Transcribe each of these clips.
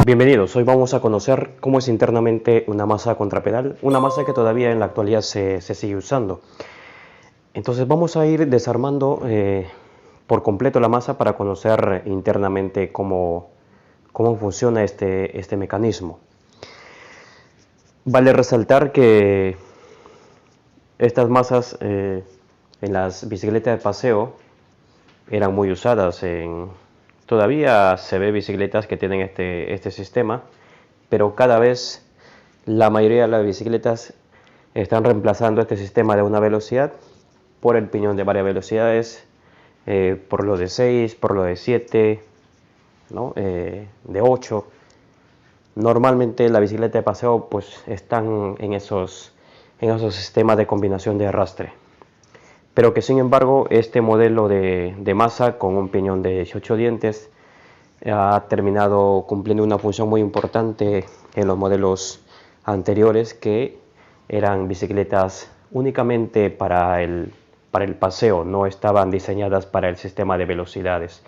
Bienvenidos, hoy vamos a conocer cómo es internamente una masa contrapedal, una masa que todavía en la actualidad se sigue usando. Entonces vamos a ir desarmando por completo la masa para conocer internamente cómo funciona este mecanismo. Vale resaltar que estas masas en las bicicletas de paseo eran muy usadas. Todavía se ve bicicletas que tienen este sistema, pero cada vez la mayoría de las bicicletas están reemplazando este sistema de una velocidad por el piñón de varias velocidades, por lo de 6, por lo de 7, ¿no? De 8. Normalmente la bicicleta de paseo pues están en esos sistemas de combinación de arrastre, pero que sin embargo este modelo de masa con un piñón de 18 dientes ha terminado cumpliendo una función muy importante en los modelos anteriores, que eran bicicletas únicamente para el paseo, no estaban diseñadas para el sistema de velocidades.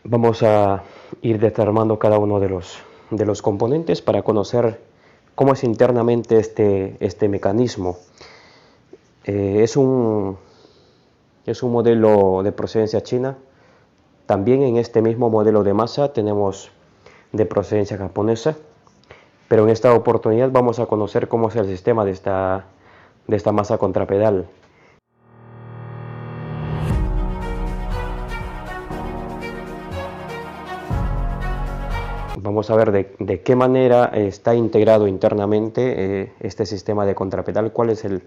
Vamos a ir desarmando cada uno de los componentes para conocer cómo es internamente este mecanismo. Es un modelo de procedencia china. También en este mismo modelo de masa tenemos de procedencia japonesa, pero en esta oportunidad vamos a conocer cómo es el sistema de esta masa contrapedal. Vamos a ver de qué manera está integrado internamente este sistema de contrapedal, cuál es el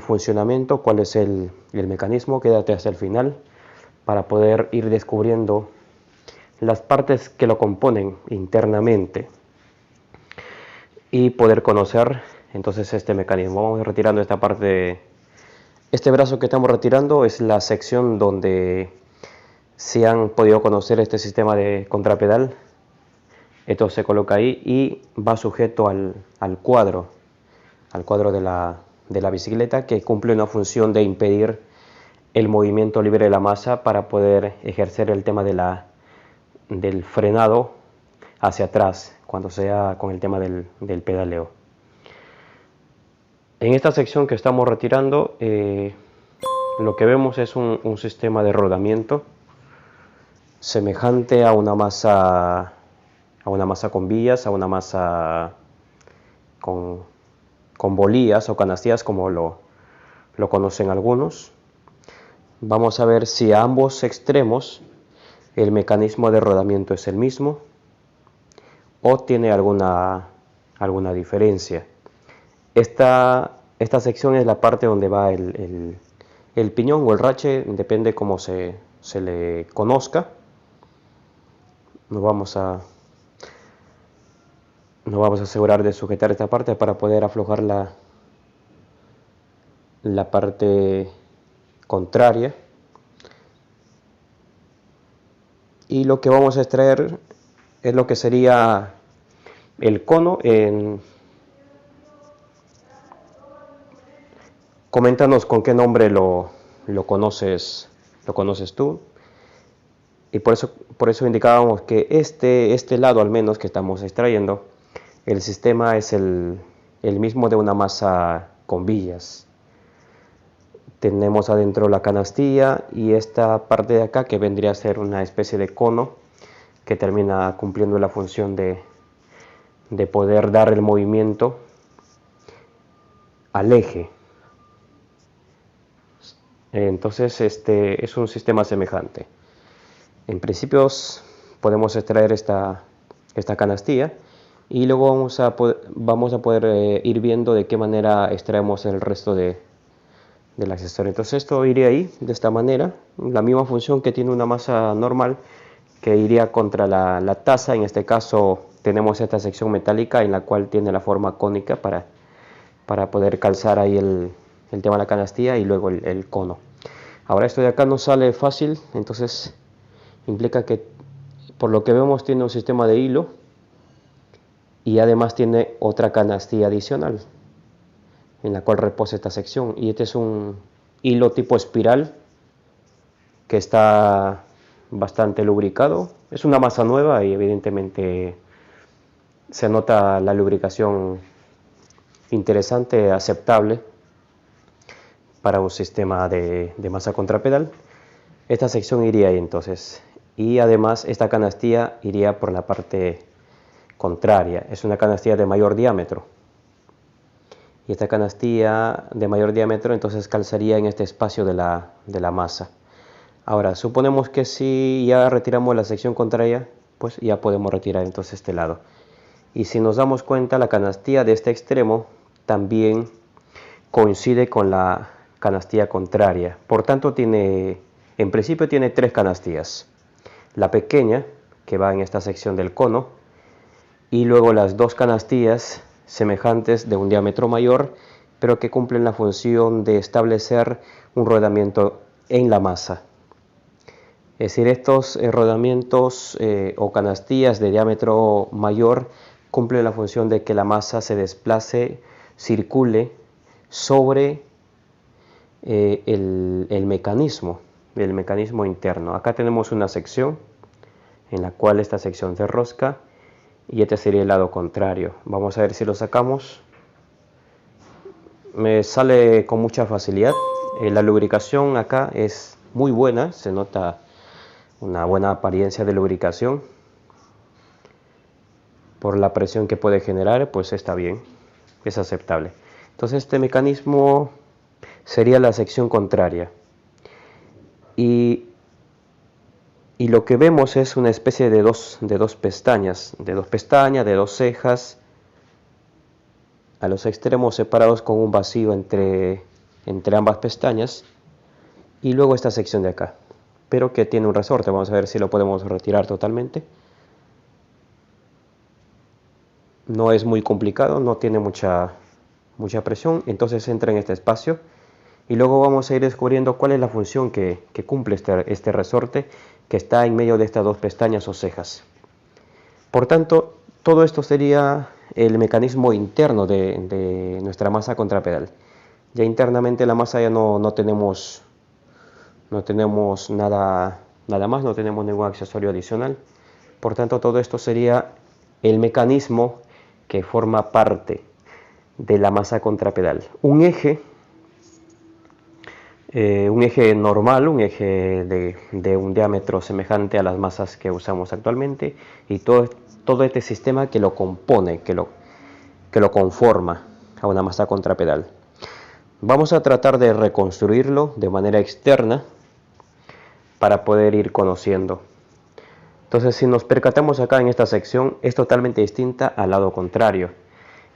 funcionamiento, cuál es el mecanismo. Quédate hasta el final para poder ir descubriendo las partes que lo componen internamente y poder conocer entonces este mecanismo. Vamos retirando esta parte. Este brazo que estamos retirando es la sección donde se han podido conocer este sistema de contrapedal. Esto se coloca ahí y va sujeto al cuadro de la bicicleta, que cumple una función de impedir el movimiento libre de la masa para poder ejercer el tema del frenado hacia atrás cuando sea con el tema del pedaleo. En esta sección que estamos retirando, lo que vemos es un sistema de rodamiento semejante a una masa con vías, a una masa con bolías o canastillas, como lo conocen algunos. Vamos a ver si a ambos extremos el mecanismo de rodamiento es el mismo o tiene alguna diferencia. Esta sección es la parte donde va el piñón o el rache, depende cómo se le conozca. Nos vamos a asegurar de sujetar esta parte para poder aflojar la parte contraria. Y lo que vamos a extraer es lo que sería el cono. Coméntanos con qué nombre lo conoces tú. Y por eso indicábamos que este lado, al menos, que estamos extrayendo, el sistema es el mismo de una masa con villas. Tenemos adentro la canastilla y esta parte de acá, que vendría a ser una especie de cono que termina cumpliendo la función de poder dar el movimiento al eje. Entonces este es un sistema semejante. En principio podemos extraer esta canastilla y luego vamos a poder ir viendo de qué manera extraemos el resto del accesorio. Entonces esto iría ahí de esta manera, la misma función que tiene una masa normal, que iría contra la taza. En este caso tenemos esta sección metálica en la cual tiene la forma cónica para poder calzar ahí el tema de la canastilla y luego el cono. Ahora esto de acá no sale fácil, entonces implica que, por lo que vemos, tiene un sistema de hilo y además tiene otra canastilla adicional en la cual reposa esta sección, y este es un hilo tipo espiral que está bastante lubricado Es una masa nueva y evidentemente se nota la lubricación interesante, aceptable para un sistema de masa contrapedal. Esta sección iría ahí entonces, y además esta canastilla iría por la parte contraria. Es una canastilla de mayor diámetro, y esta canastilla de mayor diámetro entonces calzaría en este espacio de la masa. Ahora, suponemos que si ya retiramos la sección contraria, pues ya podemos retirar entonces este lado. Y si nos damos cuenta, la canastilla de este extremo también coincide con la canastilla contraria. Por tanto, en principio tiene tres canastillas. La pequeña, que va en esta sección del cono, y luego las dos canastillas semejantes de un diámetro mayor, pero que cumplen la función de establecer un rodamiento en la masa. Es decir, estos rodamientos o canastillas de diámetro mayor cumplen la función de que la masa se desplace, circule sobre el mecanismo interno. Acá tenemos una sección en la cual esta sección se enrosca y este sería el lado contrario. Vamos a ver si lo sacamos. Me sale con mucha facilidad. La lubricación acá es muy buena, se nota una buena apariencia de lubricación. Por la presión que puede generar, pues está bien, es aceptable. Entonces este mecanismo sería la sección contraria. Y lo que vemos es una especie de dos pestañas, de dos cejas, a los extremos separados con un vacío entre ambas pestañas, y luego esta sección de acá, pero que tiene un resorte. Vamos a ver si lo podemos retirar totalmente. No es muy complicado, no tiene mucha presión, entonces entra en este espacio. Y luego vamos a ir descubriendo cuál es la función que cumple este resorte que está en medio de estas dos pestañas o cejas. Por tanto, todo esto sería el mecanismo interno de nuestra masa contrapedal. Ya internamente la masa ya no tenemos nada más, no tenemos ningún accesorio adicional. Por tanto, todo esto sería el mecanismo que forma parte de la masa contrapedal. Un eje normal, un eje de un diámetro semejante a las masas que usamos actualmente, y todo este sistema que lo compone, que lo conforma a una masa contrapedal. Vamos a tratar de reconstruirlo de manera externa para poder ir conociendo. Entonces, si nos percatamos acá en esta sección, es totalmente distinta al lado contrario.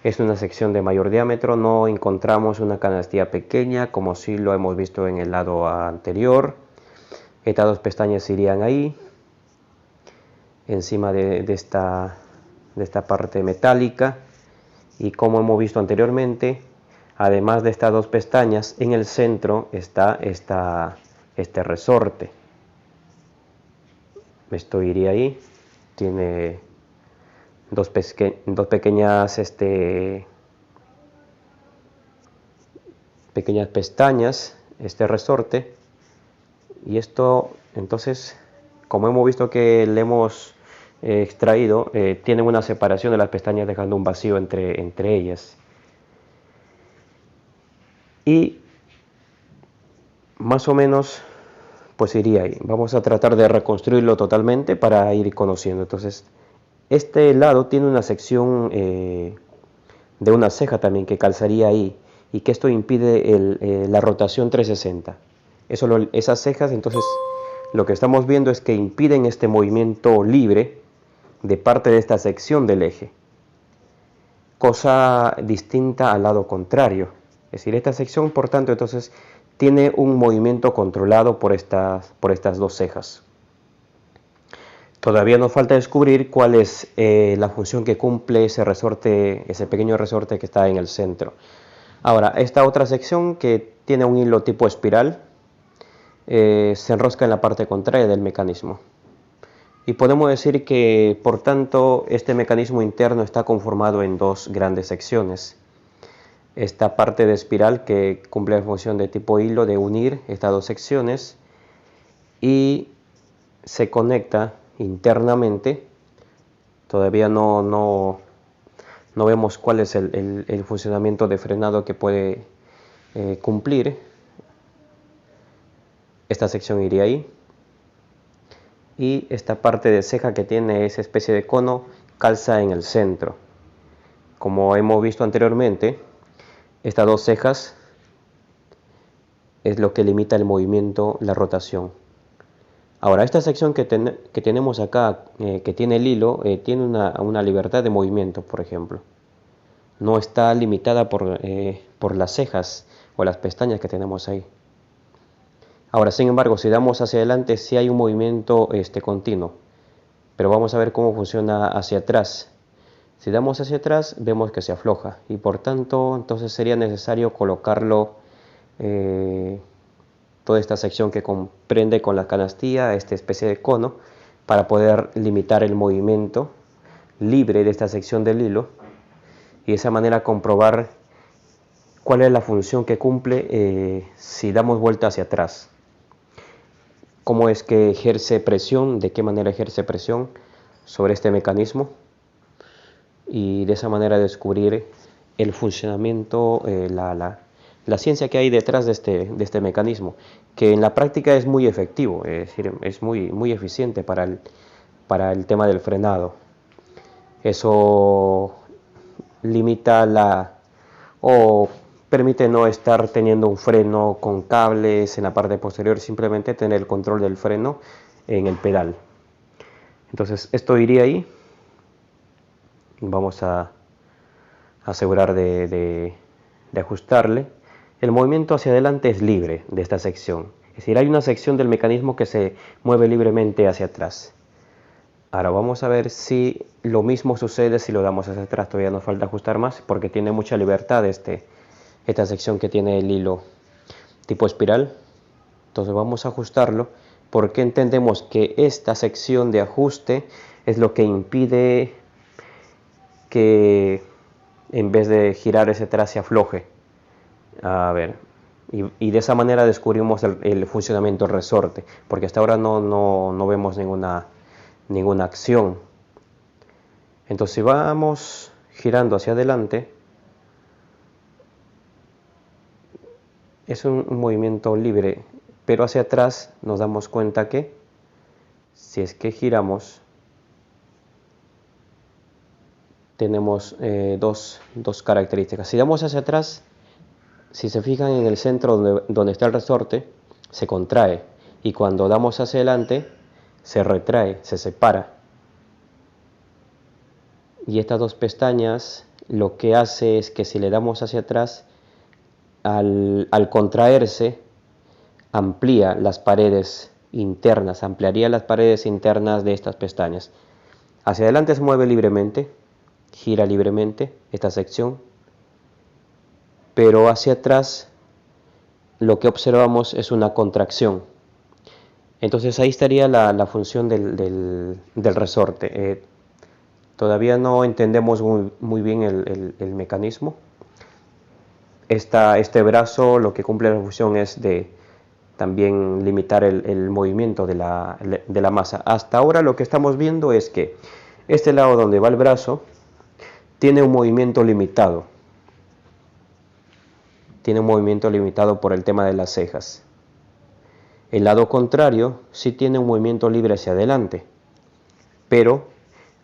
Es una sección de mayor diámetro, no encontramos una canastilla pequeña como si lo hemos visto en el lado anterior. Estas dos pestañas irían ahí, encima de esta parte metálica, y como hemos visto anteriormente, además de estas dos pestañas, en el centro está este resorte. Esto iría ahí, tiene dos pequeñas pestañas, este resorte, y esto entonces, como hemos visto que le hemos extraído, tiene una separación de las pestañas, dejando un vacío entre ellas. Y más o menos pues iría ahí. Vamos a tratar de reconstruirlo totalmente para ir conociendo. Entonces, este lado tiene una sección de una ceja también que calzaría ahí, y que esto impide la rotación 360. Esas cejas, entonces, lo que estamos viendo es que impiden este movimiento libre de parte de esta sección del eje, cosa distinta al lado contrario. Es decir, esta sección, por tanto, entonces tiene un movimiento controlado por estas dos cejas. Todavía nos falta descubrir cuál es la función que cumple ese resorte, ese pequeño resorte que está en el centro. Ahora, esta otra sección, que tiene un hilo tipo espiral, se enrosca en la parte contraria del mecanismo. Y podemos decir que, por tanto, este mecanismo interno está conformado en dos grandes secciones. Esta parte de espiral, que cumple la función de tipo hilo, de unir estas dos secciones, y se conecta internamente. Todavía no vemos cuál es el funcionamiento de frenado que puede cumplir. Esta sección iría ahí. Y esta parte de ceja que tiene esa especie de cono calza en el centro. Como hemos visto anteriormente, estas dos cejas es lo que limita el movimiento, la rotación. Ahora, esta sección que tenemos acá, que tiene el hilo, tiene una libertad de movimiento, por ejemplo. No está limitada por las cejas o las pestañas que tenemos ahí. Ahora, sin embargo, si damos hacia adelante, sí hay un movimiento continuo. Pero vamos a ver cómo funciona hacia atrás. Si damos hacia atrás, vemos que se afloja. Y por tanto, entonces sería necesario colocarlo, toda esta sección que comprende con la canastilla, esta especie de cono, para poder limitar el movimiento libre de esta sección del hilo. Y de esa manera comprobar cuál es la función que cumple si damos vuelta hacia atrás. Cómo es que ejerce presión, de qué manera ejerce presión sobre este mecanismo, y de esa manera descubrir el funcionamiento, la ciencia que hay detrás de este mecanismo, que en la práctica es muy efectivo, es decir, es muy eficiente para el tema del frenado. Eso limita o permite no estar teniendo un freno con cables en la parte posterior, simplemente tener el control del freno en el pedal. Entonces esto iría ahí. Vamos a asegurar de ajustarle. El movimiento hacia adelante es libre de esta sección. Es decir, hay una sección del mecanismo que se mueve libremente hacia atrás. Ahora vamos a ver si lo mismo sucede si lo damos hacia atrás. Todavía nos falta ajustar más porque tiene mucha libertad esta sección que tiene el hilo tipo espiral. Entonces vamos a ajustarlo porque entendemos que esta sección de ajuste es lo que impide que en vez de girar ese atrás se afloje. A ver, y de esa manera descubrimos el funcionamiento del resorte, porque hasta ahora no vemos ninguna acción. Entonces si vamos girando hacia adelante, es un movimiento libre, pero hacia atrás nos damos cuenta que si es que giramos, tenemos dos características. Si damos hacia atrás, si se fijan en el centro donde está el resorte, se contrae, y cuando damos hacia adelante, se retrae, se separa. Y estas dos pestañas lo que hace es que si le damos hacia atrás, al contraerse, amplía las paredes internas, ampliaría las paredes internas de estas pestañas. Hacia adelante se mueve libremente, gira libremente esta sección, pero hacia atrás lo que observamos es una contracción. Entonces ahí estaría la función del resorte. Todavía no entendemos muy bien el mecanismo. Este brazo lo que cumple la función es de también limitar el movimiento de la masa. Hasta ahora lo que estamos viendo es que este lado donde va el brazo tiene un movimiento limitado. Tiene un movimiento limitado por el tema de las cejas. El lado contrario sí tiene un movimiento libre hacia adelante, pero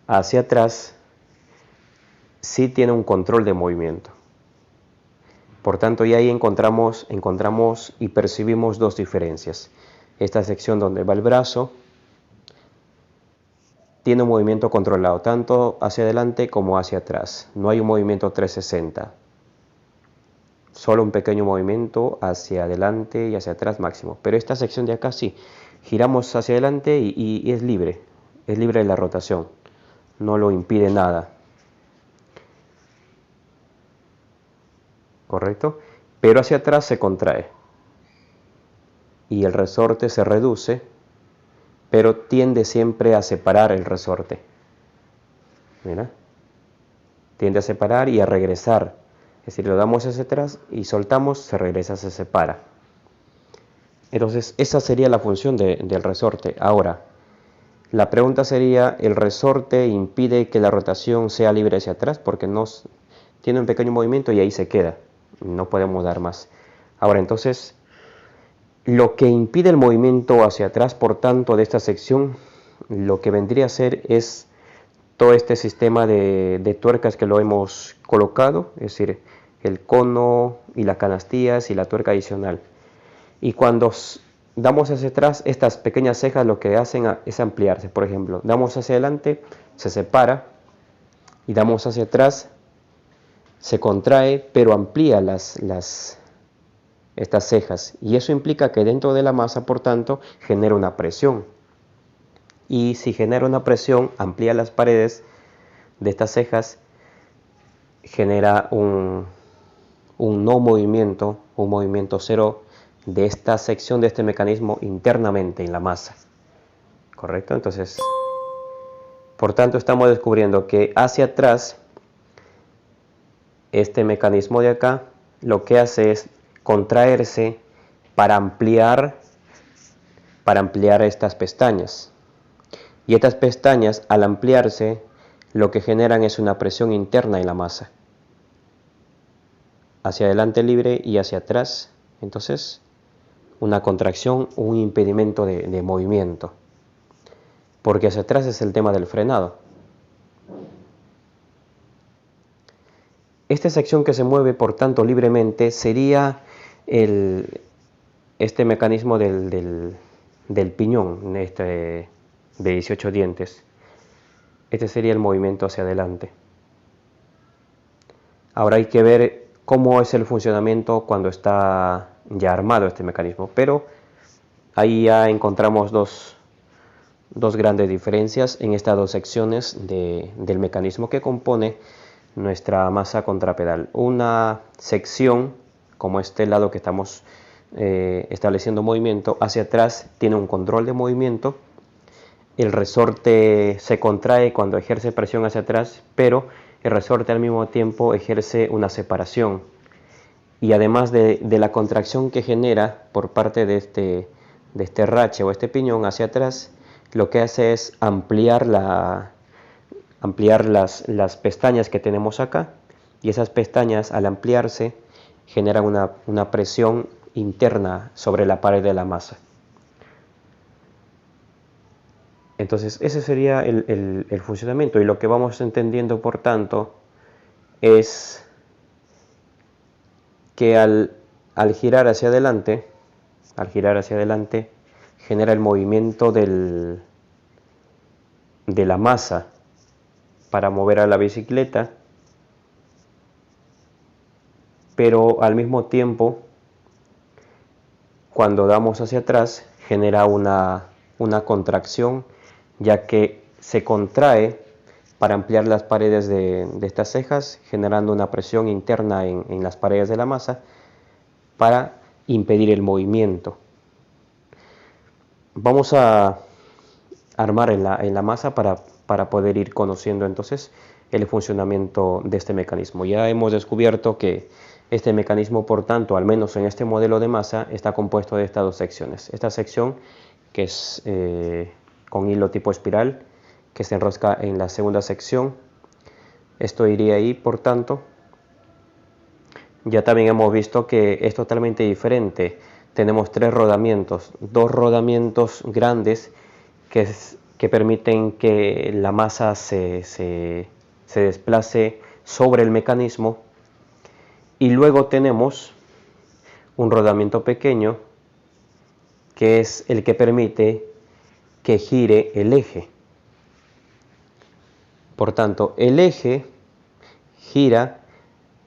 hacia atrás sí tiene un control de movimiento. Por tanto, ya ahí encontramos y percibimos dos diferencias. Esta sección donde va el brazo tiene un movimiento controlado, tanto hacia adelante como hacia atrás. No hay un movimiento 360. Solo un pequeño movimiento hacia adelante y hacia atrás máximo. Pero esta sección de acá sí, giramos hacia adelante y es libre de la rotación, no lo impide nada. ¿Correcto? Pero hacia atrás se contrae y el resorte se reduce, pero tiende siempre a separar el resorte. Mira, tiende a separar y a regresar. Es decir, lo damos hacia atrás y soltamos, se regresa, se separa. Entonces esa sería la función del resorte. Ahora, La pregunta sería, ¿el resorte impide que la rotación sea libre hacia atrás? Porque tiene un pequeño movimiento y ahí se queda. No podemos dar más. Ahora, entonces, lo que impide el movimiento hacia atrás, por tanto, de esta sección, lo que vendría a ser es todo este sistema de tuercas que lo hemos colocado, es decir, el cono y las canastillas y la tuerca adicional. Y cuando damos hacia atrás, estas pequeñas cejas lo que hacen es ampliarse. Por ejemplo, damos hacia adelante, se separa, y damos hacia atrás, se contrae, pero amplía estas cejas. Y eso implica que dentro de la masa, por tanto, genera una presión. Y si genera una presión, amplía las paredes de estas cejas, genera un no movimiento, un movimiento cero de esta sección de este mecanismo internamente en la masa. ¿Correcto? Entonces, por tanto, estamos descubriendo que hacia atrás, este mecanismo de acá, lo que hace es contraerse para ampliar estas pestañas. Y estas pestañas, al ampliarse, lo que generan es una presión interna en la masa. Hacia adelante libre y hacia atrás, entonces, una contracción, un impedimento de movimiento. Porque hacia atrás es el tema del frenado. Esta sección que se mueve, por tanto, libremente, sería este mecanismo del piñón, de 18 dientes. Este sería el movimiento hacia adelante. Ahora hay que ver cómo es el funcionamiento cuando está ya armado este mecanismo, pero ahí ya encontramos dos grandes diferencias en estas dos secciones del mecanismo que compone nuestra masa contrapedal. Una sección, como este lado que estamos estableciendo movimiento, hacia atrás tiene un control de movimiento. El resorte se contrae cuando ejerce presión hacia atrás, pero el resorte al mismo tiempo ejerce una separación. Y además de la contracción que genera por parte de este rache o este piñón hacia atrás, lo que hace es ampliar las pestañas que tenemos acá, y esas pestañas, al ampliarse, generan una presión interna sobre la pared de la masa. Entonces ese sería el funcionamiento, y lo que vamos entendiendo, por tanto, es que al girar hacia adelante, genera el movimiento de la masa para mover a la bicicleta, pero al mismo tiempo, cuando damos hacia atrás, genera una contracción, ya que se contrae para ampliar las paredes de estas cejas, generando una presión interna en las paredes de la masa para impedir el movimiento. Vamos a armar en la masa para poder ir conociendo entonces el funcionamiento de este mecanismo. Ya hemos descubierto que este mecanismo, por tanto, al menos en este modelo de masa, está compuesto de estas dos secciones. Esta sección, que es con hilo tipo espiral, que se enrosca en la segunda sección. Esto iría ahí, por tanto. Ya también hemos visto que es totalmente diferente. Tenemos tres rodamientos, dos rodamientos grandes que permiten que la masa se desplace sobre el mecanismo, y luego tenemos un rodamiento pequeño que es el que permite que gire el eje. Por tanto, el eje gira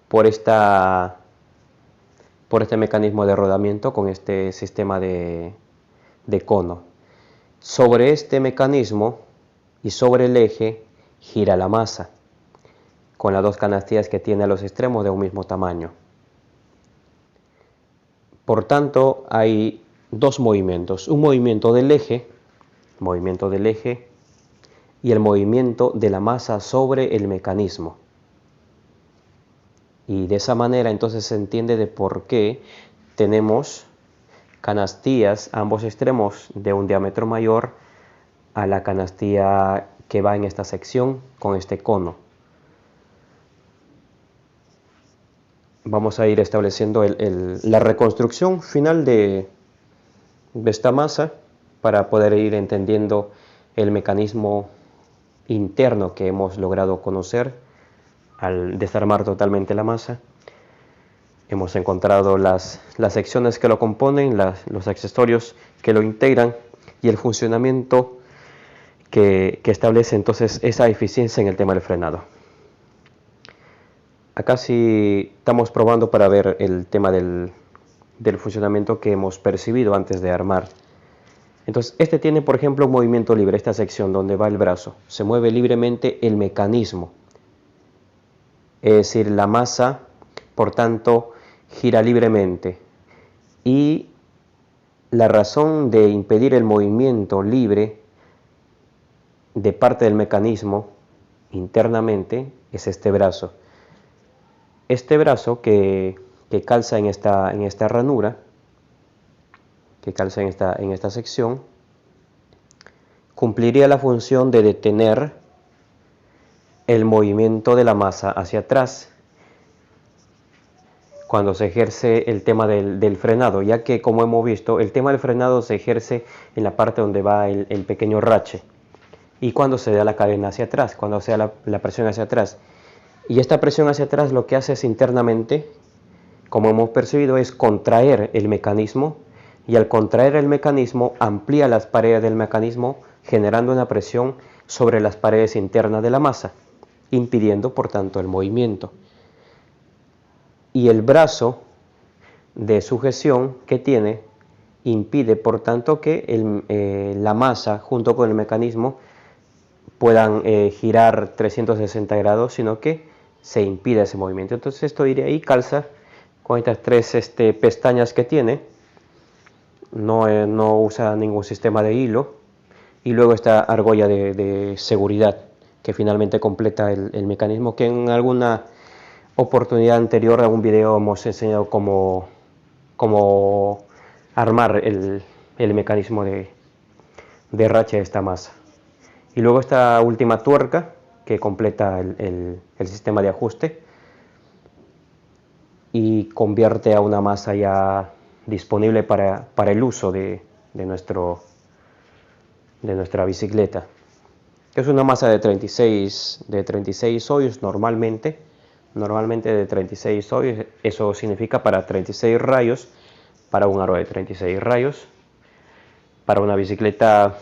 por este mecanismo de rodamiento con este sistema de cono. Sobre este mecanismo y sobre el eje gira la masa, con las dos canastillas que tiene a los extremos de un mismo tamaño. Por tanto, hay dos movimientos: un movimiento del eje y el movimiento de la masa sobre el mecanismo. Y de esa manera entonces se entiende de por qué tenemos canastillas a ambos extremos de un diámetro mayor a la canastilla que va en esta sección con este cono. Vamos a ir estableciendo la reconstrucción final de esta masa para poder ir entendiendo el mecanismo interno que hemos logrado conocer al desarmar totalmente la masa. Hemos encontrado las secciones que lo componen, los accesorios que lo integran y el funcionamiento que establece entonces esa eficiencia en el tema del frenado. Acá sí estamos probando para ver el tema del funcionamiento que hemos percibido antes de armar. Entonces este tiene por ejemplo un movimiento libre, esta sección donde va el brazo, se mueve libremente el mecanismo, es decir, la masa por tanto gira libremente, y la razón de impedir el movimiento libre de parte del mecanismo internamente es este brazo. Este brazo que calza en esta ranura, que calza en esta sección, cumpliría la función de detener el movimiento de la masa hacia atrás cuando se ejerce el tema del frenado, ya que como hemos visto el tema del frenado se ejerce en la parte donde va el pequeño rache y cuando se da la cadena hacia atrás, cuando se da la presión hacia atrás. Y esta presión hacia atrás lo que hace es internamente, como hemos percibido, es contraer el mecanismo, y al contraer el mecanismo amplía las paredes del mecanismo generando una presión sobre las paredes internas de la masa, impidiendo por tanto el movimiento. Y el brazo de sujeción que tiene impide por tanto que la masa junto con el mecanismo puedan girar 360 grados, sino que se impide ese movimiento. Entonces esto iría ahí, calza con estas tres pestañas que tiene, no usa ningún sistema de hilo, y luego esta argolla de seguridad que finalmente completa el mecanismo, que en alguna oportunidad anterior, en un video, hemos enseñado cómo armar el mecanismo de rache de esta masa. Y luego esta última tuerca que completa el sistema de ajuste y convierte a una masa ya disponible para el uso de nuestra bicicleta. Es una masa de 36 hoyos normalmente de 36 hoyos, eso significa para 36 rayos, para un aro de 36 rayos, para una bicicleta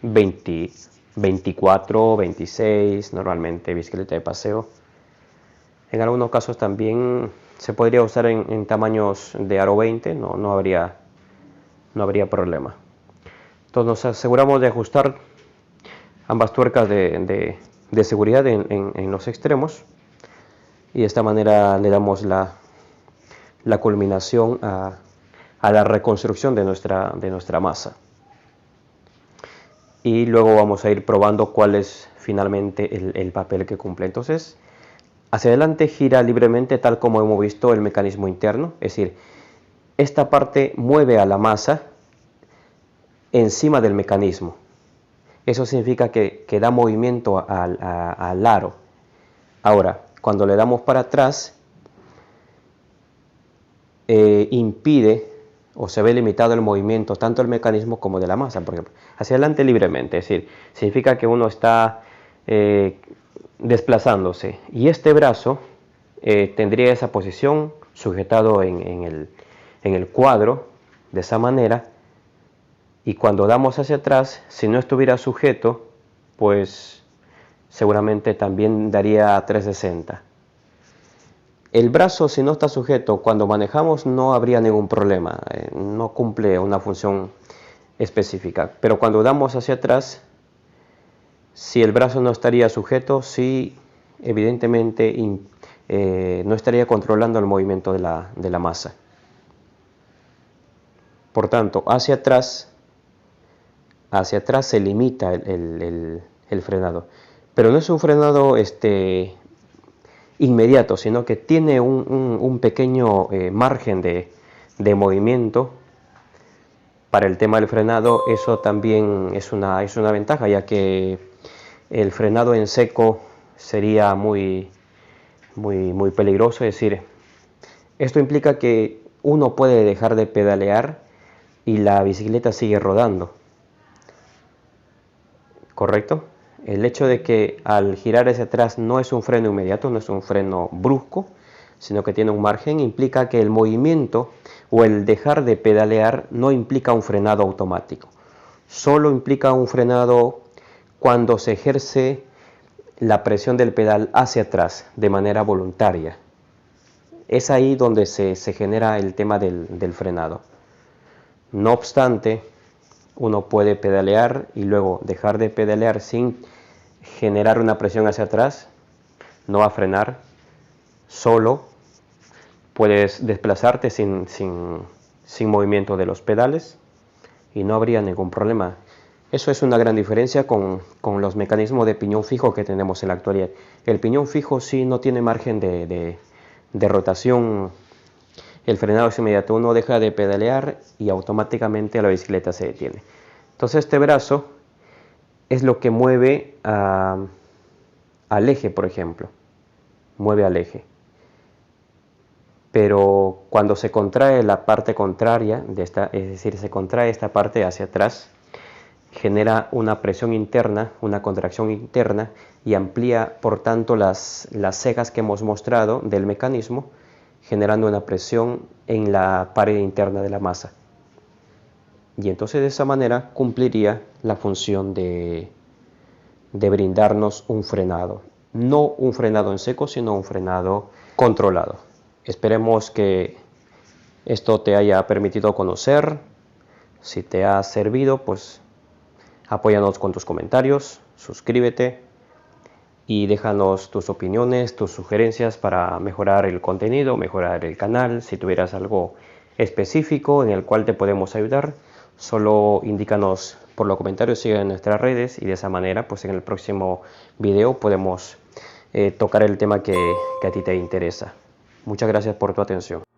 24, 26, normalmente bicicleta de paseo. En algunos casos también se podría usar en tamaños de aro 20, no habría problema. Entonces nos aseguramos de ajustar ambas tuercas de seguridad en los extremos, y de esta manera le damos la culminación a la reconstrucción de nuestra masa. Y luego vamos a ir probando cuál es finalmente el papel que cumple. Entonces, hacia adelante gira libremente tal como hemos visto el mecanismo interno, es decir, esta parte mueve a la masa encima del mecanismo. Eso significa que da movimiento al aro. Ahora, cuando le damos para atrás, impide o se ve limitado el movimiento tanto del mecanismo como de la masa, por ejemplo. Hacia adelante libremente, es decir, significa que uno está desplazándose, y este brazo tendría esa posición sujetado en el cuadro de esa manera, y cuando damos hacia atrás, si no estuviera sujeto, pues seguramente también daría 360. El brazo, si no está sujeto, cuando manejamos no habría ningún problema, no cumple una función específica, pero cuando damos hacia atrás, si el brazo no estaría sujeto, sí, evidentemente no estaría controlando el movimiento de la masa. Por tanto, hacia atrás se limita el frenado, pero no es un frenado inmediato, sino que tiene un pequeño margen de movimiento para el tema del frenado eso también es una ventaja, ya que el frenado en seco sería muy peligroso. Es decir, esto implica que uno puede dejar de pedalear y la bicicleta sigue rodando, ¿correcto? El hecho de que al girar hacia atrás no es un freno inmediato, no es un freno brusco, sino que tiene un margen, implica que el movimiento o el dejar de pedalear no implica un frenado automático, solo implica un frenado cuando se ejerce la presión del pedal hacia atrás de manera voluntaria. Es ahí donde se genera el tema del frenado. No obstante, uno puede pedalear y luego dejar de pedalear sin generar una presión hacia atrás, no va a frenar, solo puedes desplazarte sin movimiento de los pedales y no habría ningún problema. Eso es una gran diferencia con los mecanismos de piñón fijo que tenemos en la actualidad. El piñón fijo sí no tiene margen de rotación. El frenado es inmediato, uno deja de pedalear y automáticamente la bicicleta se detiene. Entonces este brazo es lo que mueve al eje, por ejemplo, mueve al eje. Pero cuando se contrae la parte contraria de esta, es decir, se contrae esta parte hacia atrás, genera una presión interna, una contracción interna y amplía por tanto las cejas que hemos mostrado del mecanismo, generando una presión en la pared interna de la masa. Y entonces de esa manera cumpliría la función de brindarnos un frenado. No un frenado en seco, sino un frenado controlado. Esperemos que esto te haya permitido conocer. Si te ha servido, pues apóyanos con tus comentarios, suscríbete y déjanos tus opiniones, tus sugerencias para mejorar el contenido, mejorar el canal. Si tuvieras algo específico en el cual te podemos ayudar, solo indícanos por los comentarios, sigue en nuestras redes y de esa manera pues en el próximo video podemos tocar el tema que a ti te interesa. Muchas gracias por tu atención.